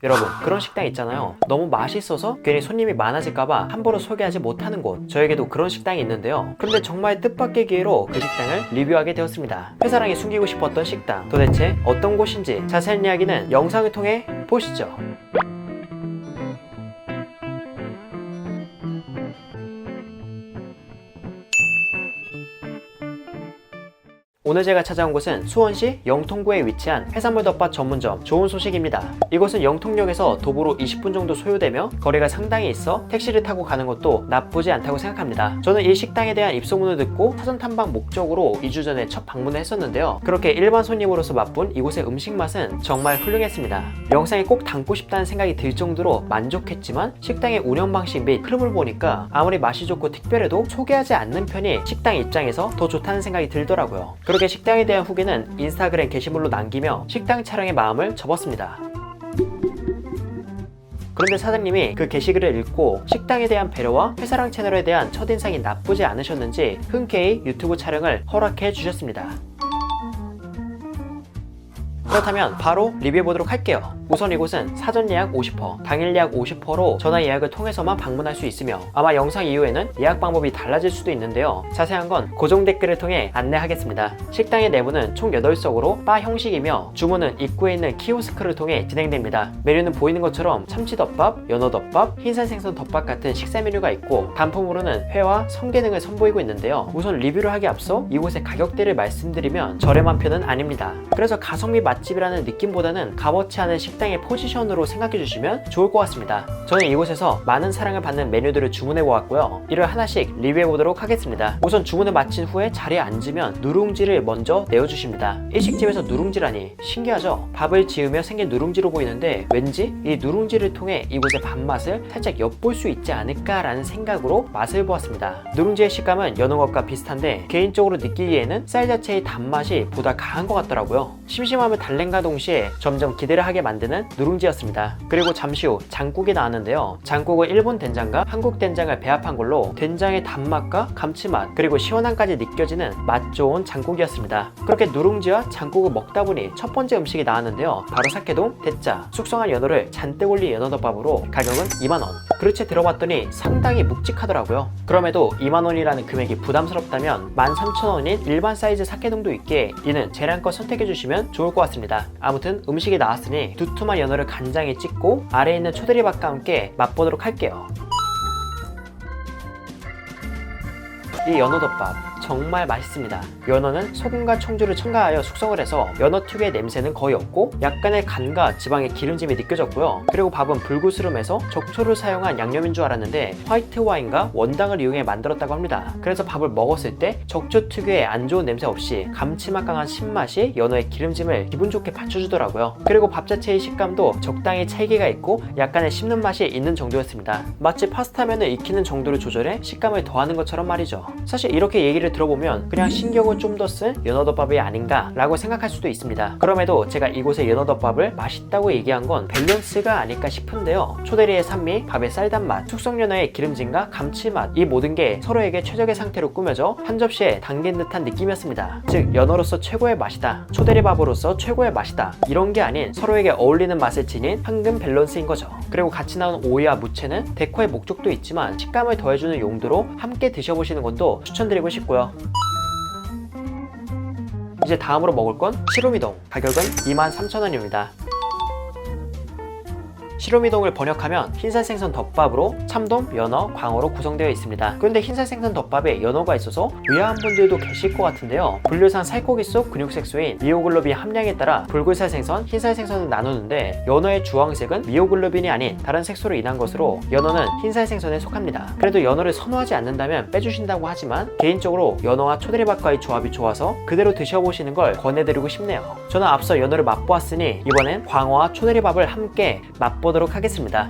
여러분, 그런 식당 있잖아요. 너무 맛있어서 괜히 손님이 많아질까봐 함부로 소개하지 못하는 곳. 저에게도 그런 식당이 있는데요. 그런데 정말 뜻밖의 기회로 그 식당을 리뷰하게 되었습니다. 회사랑이 숨기고 싶었던 식당, 도대체 어떤 곳인지 자세한 이야기는 영상을 통해 보시죠. 오늘 제가 찾아온 곳은 수원시 영통구에 위치한 해산물 덮밥 전문점 좋은 소식입니다. 이곳은 영통역에서 도보로 20분 정도 소요되며 거리가 상당히 있어 택시를 타고 가는 것도 나쁘지 않다고 생각합니다. 저는 이 식당에 대한 입소문을 듣고 사전 탐방 목적으로 2주 전에 첫 방문을 했었는데요. 그렇게 일반 손님으로서 맛본 이곳의 음식 맛은 정말 훌륭했습니다. 영상에 꼭 담고 싶다는 생각이 들 정도로 만족했지만 식당의 운영 방식 및 흐름을 보니까 아무리 맛이 좋고 특별해도 소개하지 않는 편이 식당 입장에서 더 좋다는 생각이 들더라고요. 그렇게 식당에 대한 후기는 인스타그램 게시물로 남기며 식당 촬영에 마음을 접었습니다. 그런데 사장님이 그 게시글을 읽고 식당에 대한 배려와 회사랑 채널에 대한 첫인상이 나쁘지 않으셨는지 흔쾌히 유튜브 촬영을 허락해 주셨습니다. 그렇다면 바로 리뷰해보도록 할게요. 우선 이곳은 사전 예약 50%, 당일 예약 50%로 전화 예약을 통해서만 방문할 수 있으며 아마 영상 이후에는 예약 방법이 달라질 수도 있는데요. 자세한 건 고정 댓글을 통해 안내하겠습니다. 식당의 내부는 총 8석으로 바 형식이며 주문은 입구에 있는 키오스크를 통해 진행됩니다. 메뉴는 보이는 것처럼 참치덮밥, 연어덮밥, 흰살생선 덮밥 같은 식사 메뉴가 있고 단품으로는 회와 성게 등을 선보이고 있는데요. 우선 리뷰를 하기 앞서 이곳의 가격대를 말씀드리면 저렴한 편은 아닙니다. 그래서 가성비 맛집이라는 느낌보다는 값어치 않은 식당의 포지션으로 생각해 주시면 좋을 것 같습니다. 저는 이곳에서 많은 사랑을 받는 메뉴들을 주문해 보았고요. 이를 하나씩 리뷰해 보도록 하겠습니다. 우선 주문을 마친 후에 자리에 앉으면 누룽지를 먼저 내어주십니다. 일식집에서 누룽지라니 신기하죠? 밥을 지으며 생긴 누룽지로 보이는데 왠지 이 누룽지를 통해 이곳의 밥맛을 살짝 엿볼 수 있지 않을까라는 생각으로 맛을 보았습니다. 누룽지의 식감은 여는 것과 비슷한데 개인적으로 느끼기에는 쌀 자체의 단맛이 보다 강한 것 같더라고요. 심심함을 달랠과 동시에 점점 기대를 하게 만드는 누룽지였습니다. 그리고 잠시 후 장국이 나왔는데요. 장국은 일본 된장과 한국 된장을 배합한 걸로 된장의 단맛과 감칠맛 그리고 시원함까지 느껴지는 맛 좋은 장국이었습니다. 그렇게 누룽지와 장국을 먹다 보니 첫 번째 음식이 나왔는데요. 바로 사케동 대짜 숙성한 연어를 잔뜩 올린 연어덮밥으로 가격은 2만원. 그릇에 들어봤더니 상당히 묵직하더라고요. 그럼에도 2만원이라는 금액이 부담스럽다면 13,000원인 일반 사이즈 사케동도 있기에 이는 재량껏 선택해주시면 좋을 것 같습니다. 아무튼 음식이 나왔으니 두툼한 연어를 간장에 찍고 아래에 있는 초대리밥과 함께 맛보도록 할게요. 이 연어덮밥 정말 맛있습니다. 연어는 소금과 청주를 첨가하여 숙성을 해서 연어 특유의 냄새는 거의 없고 약간의 간과 지방의 기름짐이 느껴졌고요. 그리고 밥은 불구스름해서 적초를 사용한 양념인 줄 알았는데 화이트 와인과 원당을 이용해 만들었다고 합니다. 그래서 밥을 먹었을 때 적초 특유의 안 좋은 냄새 없이 감칠맛 강한 신맛이 연어의 기름짐을 기분 좋게 받쳐주더라고요. 그리고 밥 자체의 식감도 적당히 찰기가 있고 약간의 씹는 맛이 있는 정도였습니다. 마치 파스타면을 익히는 정도를 조절해 식감을 더하는 것처럼 말이죠. 사실 이렇게 얘기를 들어보면 그냥 신경을 좀 더 쓴 연어덮밥이 아닌가 라고 생각할 수도 있습니다. 그럼에도 제가 이곳의 연어덮밥을 맛있다고 얘기한 건 밸런스가 아닐까 싶은데요. 초대리의 산미, 밥의 쌀단맛, 숙성연어의 기름짐과 감칠맛 이 모든 게 서로에게 최적의 상태로 꾸며져 한 접시에 담긴 듯한 느낌이었습니다. 즉 연어로서 최고의 맛이다, 초대리밥으로서 최고의 맛이다 이런 게 아닌 서로에게 어울리는 맛을 지닌 황금 밸런스인 거죠. 그리고 같이 나온 오이와 무채는 데코의 목적도 있지만 식감을 더해주는 용도로 함께 드셔보시는 것도 추천드리고 싶고요. 이제 다음으로 먹을 건 시루미동. 가격은 23,000원입니다. 시루미동을 번역하면 흰살생선 덮밥으로 참돔, 연어, 광어로 구성되어 있습니다. 그런데 흰살생선 덮밥에 연어가 있어서 의아한 분들도 계실 것 같은데요. 분류상 살코기 속 근육색소인 미오글로빈 함량에 따라 붉은살 생선, 흰살 생선을 나누는데 연어의 주황색은 미오글로빈이 아닌 다른 색소로 인한 것으로 연어는 흰살 생선에 속합니다. 그래도 연어를 선호하지 않는다면 빼주신다고 하지만 개인적으로 연어와 초대리밥과의 조합이 좋아서 그대로 드셔보시는 걸 권해드리고 싶네요. 저는 앞서 연어를 맛보았으니 이번엔 광어와 초대리밥을 함께 맛보도록 하겠습니다.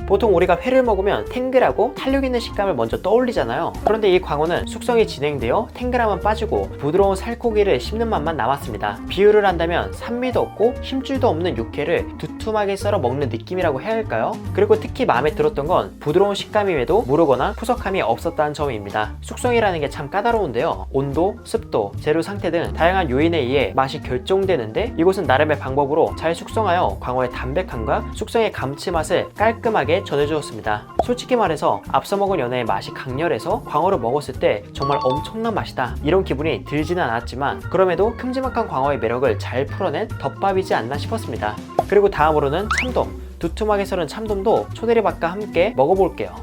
보통 우리가 회를 먹으면 탱글하고 탄력 있는 식감을 먼저 떠올리잖아요. 그런데 이 광어는 숙성이 진행되어 탱글함은 빠지고 부드러운 살코기를 씹는 맛만 남았습니다. 비유를 한다면 산미도 없고 힘줄도 없는 육회를 두툼하게 썰어 먹는 느낌이라고 해야 할까요? 그리고 특히 마음에 들었던 건 부드러운 식감임에도 무르거나 푸석함이 없었다는 점입니다. 숙성이라는 게 참 까다로운데요. 온도, 습도, 재료 상태 등 다양한 요인에 의해 맛이 결정되는데 이곳은 나름의 방법으로 잘 숙성하여 광어의 담백함과 숙성의 감칠맛을 깔끔하게 전해주었습니다. 솔직히 말해서 앞서 먹은 연어의 맛이 강렬해서 광어를 먹었을 때 정말 엄청난 맛이다 이런 기분이 들지는 않았지만 그럼에도 큼지막한 광어의 매력을 잘 풀어낸 덮밥이지 않나 싶었습니다. 그리고 다음으로는 참돔. 두툼하게 썰은 참돔도 초대리밥과 함께 먹어볼게요.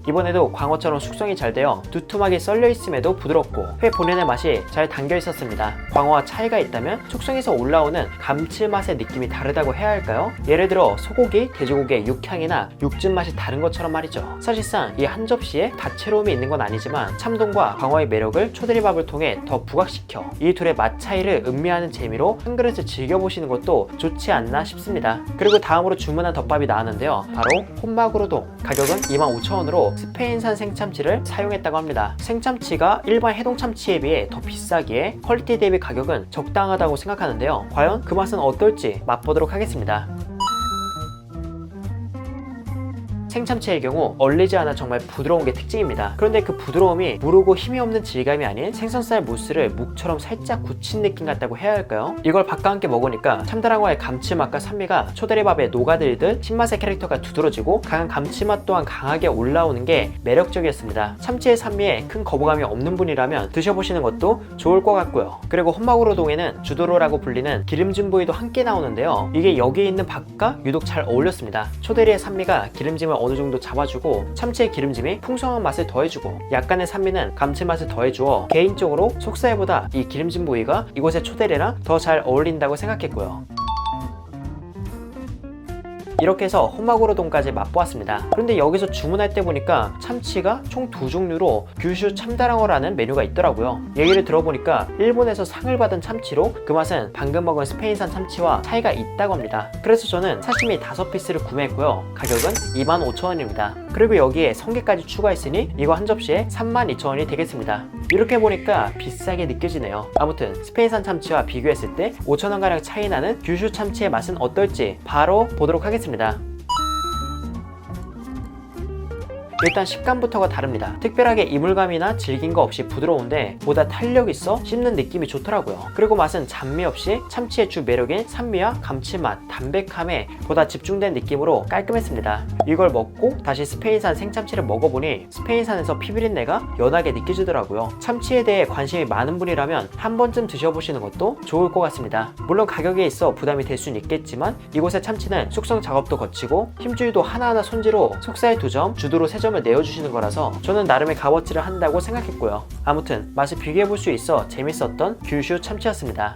이번에도 광어처럼 숙성이 잘 되어 두툼하게 썰려 있음에도 부드럽고 회 본연의 맛이 잘 담겨 있었습니다. 광어와 차이가 있다면 숙성에서 올라오는 감칠맛의 느낌이 다르다고 해야 할까요? 예를 들어 소고기, 돼지고기의 육향이나 육즙 맛이 다른 것처럼 말이죠. 사실상 이 한 접시에 다채로움이 있는 건 아니지만 참돔과 광어의 매력을 초대리밥을 통해 더 부각시켜 이 둘의 맛 차이를 음미하는 재미로 한 그릇을 즐겨보시는 것도 좋지 않나 싶습니다. 그리고 다음으로 주문한 덮밥이 나왔는데요. 바로 혼마구로동. 가격은 25,000원으로 스페인산 생참치를 사용했다고 합니다. 생참치가 일반 해동참치에 비해 더 비싸기에 퀄리티 대비 가격은 적당하다고 생각하는데요. 과연 그 맛은 어떨지 맛보도록 하겠습니다. 생참치의 경우 얼리지 않아 정말 부드러운 게 특징입니다. 그런데 그 부드러움이 무르고 힘이 없는 질감이 아닌 생선살 무스를 묵처럼 살짝 굳힌 느낌 같다고 해야 할까요? 이걸 밥과 함께 먹으니까 참다랑어의 감칠맛과 산미가 초대리밥에 녹아들듯 신맛의 캐릭터가 두드러지고 강한 감칠맛 또한 강하게 올라오는 게 매력적이었습니다. 참치의 산미에 큰 거부감이 없는 분이라면 드셔보시는 것도 좋을 것 같고요. 그리고 혼마구로동에는 주도로라고 불리는 기름진 부위도 함께 나오는데요. 이게 여기에 있는 밥과 유독 잘 어울렸습니다. 초대리의 산미가 기름짐을 어느 정도 잡아주고 참치의 기름짐이 풍성한 맛을 더해주고 약간의 산미는 감칠맛을 더해주어 개인적으로 속살보다 이 기름진 부위가 이곳의 초대리랑 더 잘 어울린다고 생각했고요. 이렇게 해서 혼마구로동까지 맛보았습니다. 그런데 여기서 주문할 때 보니까 참치가 총 2종류로 규슈 참다랑어라는 메뉴가 있더라고요. 얘기를 들어보니까 일본에서 상을 받은 참치로 그 맛은 방금 먹은 스페인산 참치와 차이가 있다고 합니다. 그래서 저는 사시미 5피스를 구매했고요. 가격은 25,000원입니다. 그리고 여기에 성게까지 추가했으니 이거 한 접시에 32,000원이 되겠습니다. 이렇게 보니까 비싸게 느껴지네요. 아무튼 스페인산 참치와 비교했을 때 5,000원가량 차이 나는 규슈 참치의 맛은 어떨지 바로 보도록 하겠습니다. 일단 식감부터가 다릅니다. 특별하게 이물감이나 질긴 거 없이 부드러운데 보다 탄력 있어 씹는 느낌이 좋더라고요. 그리고 맛은 잡미 없이 참치의 주 매력인 산미와 감칠맛, 담백함에 보다 집중된 느낌으로 깔끔했습니다. 이걸 먹고 다시 스페인산 생참치를 먹어보니 스페인산에서 피비린내가 연하게 느껴지더라고요. 참치에 대해 관심이 많은 분이라면 한 번쯤 드셔보시는 것도 좋을 것 같습니다. 물론 가격에 있어 부담이 될 수는 있겠지만 이곳의 참치는 숙성 작업도 거치고 힘줄도 하나하나 손질로 속살 2점, 주도로 3점 을 내어주시는 거라서 저는 나름의 값어치를 한다고 생각했고요. 아무튼 맛을 비교해볼 수 있어 재밌었던 규슈 참치였습니다.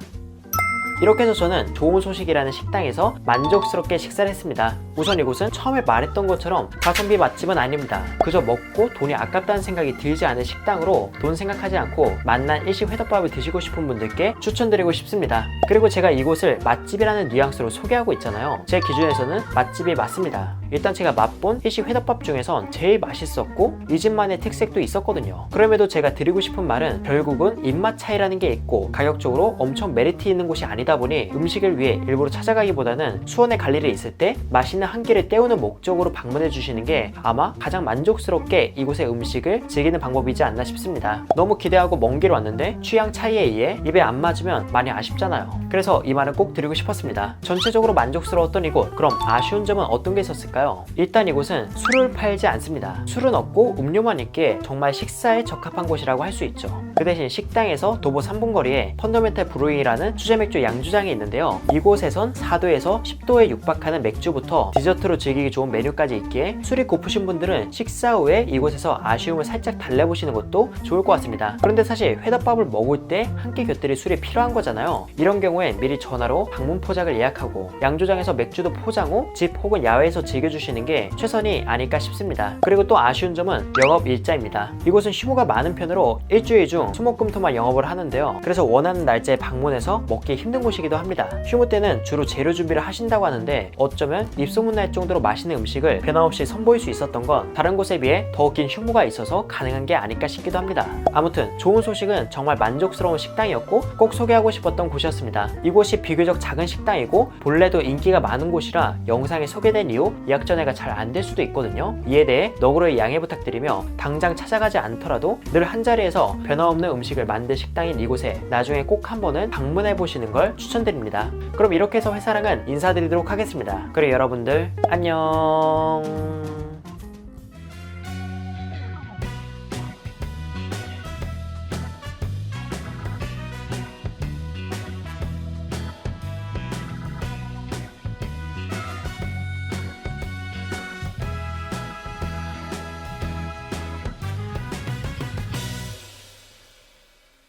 이렇게 해서 저는 좋은 소식이라는 식당에서 만족스럽게 식사를 했습니다. 우선 이곳은 처음에 말했던 것처럼 가성비 맛집은 아닙니다. 그저 먹고 돈이 아깝다는 생각이 들지 않은 식당으로 돈 생각하지 않고 맛난 일식 회덮밥을 드시고 싶은 분들께 추천드리고 싶습니다. 그리고 제가 이곳을 맛집이라는 뉘앙스로 소개하고 있잖아요. 제 기준에서는 맛집이 맞습니다. 일단 제가 맛본 일식 회덮밥 중에선 제일 맛있었고 이 집만의 특색도 있었거든요. 그럼에도 제가 드리고 싶은 말은 결국은 입맛 차이라는 게 있고 가격적으로 엄청 메리트 있는 곳이 아니다 보니 음식을 위해 일부러 찾아가기보다는 수원에 갈 일이 있을 때 맛있는 한 끼를 때우는 목적으로 방문해 주시는 게 아마 가장 만족스럽게 이곳의 음식을 즐기는 방법이지 않나 싶습니다. 너무 기대하고 먼 길 왔는데 취향 차이에 의해 입에 안 맞으면 많이 아쉽잖아요. 그래서 이 말은 꼭 드리고 싶었습니다. 전체적으로 만족스러웠던 이곳, 그럼 아쉬운 점은 어떤 게 있었을까요? 일단 이곳은 술을 팔지 않습니다. 술은 없고 음료만 있기에 정말 식사에 적합한 곳이라고 할 수 있죠. 그 대신 식당에서 도보 3분 거리에 펀더멘탈 브루잉이라는 수제맥주 양주장이 있는데요. 이곳에선 4도에서 10도에 육박하는 맥주부터 디저트로 즐기기 좋은 메뉴까지 있기에 술이 고프신 분들은 식사 후에 이곳에서 아쉬움을 살짝 달래보시는 것도 좋을 것 같습니다. 그런데 사실 회덮밥을 먹을 때 한 끼 곁들일 술이 필요한 거잖아요. 이런 경우엔 미리 전화로 방문 포장을 예약하고 양조장에서 맥주도 포장 후 집 혹은 야외에서 즐겨주시는 게 최선이 아닐까 싶습니다. 그리고 또 아쉬운 점은 영업 일자입니다. 이곳은 휴무가 많은 편으로 일주일 중 수목금토만 영업을 하는데요. 그래서 원하는 날짜에 방문해서 먹기 힘든 힘든 곳이기도 합니다. 휴무 때는 주로 재료 준비를 하신다고 하는데 어쩌면 입소문날 정도로 맛있는 음식을 변함없이 선보일 수 있었던 건 다른 곳에 비해 더 긴 휴무가 있어서 가능한 게 아닐까 싶기도 합니다. 아무튼 좋은 소식은 정말 만족스러운 식당이었고 꼭 소개하고 싶었던 곳이었습니다. 이곳이 비교적 작은 식당이고 본래도 인기가 많은 곳이라 영상에 소개된 이후 예약 전화가 잘 안 될 수도 있거든요. 이에 대해 너그러이 양해 부탁드리며 당장 찾아가지 않더라도 늘 한자리에서 변함없는 음식을 만든 식당인 이곳에 나중에 꼭 한 번은 방문해 보시는 걸 추천드립니다. 그럼 이렇게 해서 회사랑은 인사드리도록 하겠습니다. 그리고 여러분들 안녕.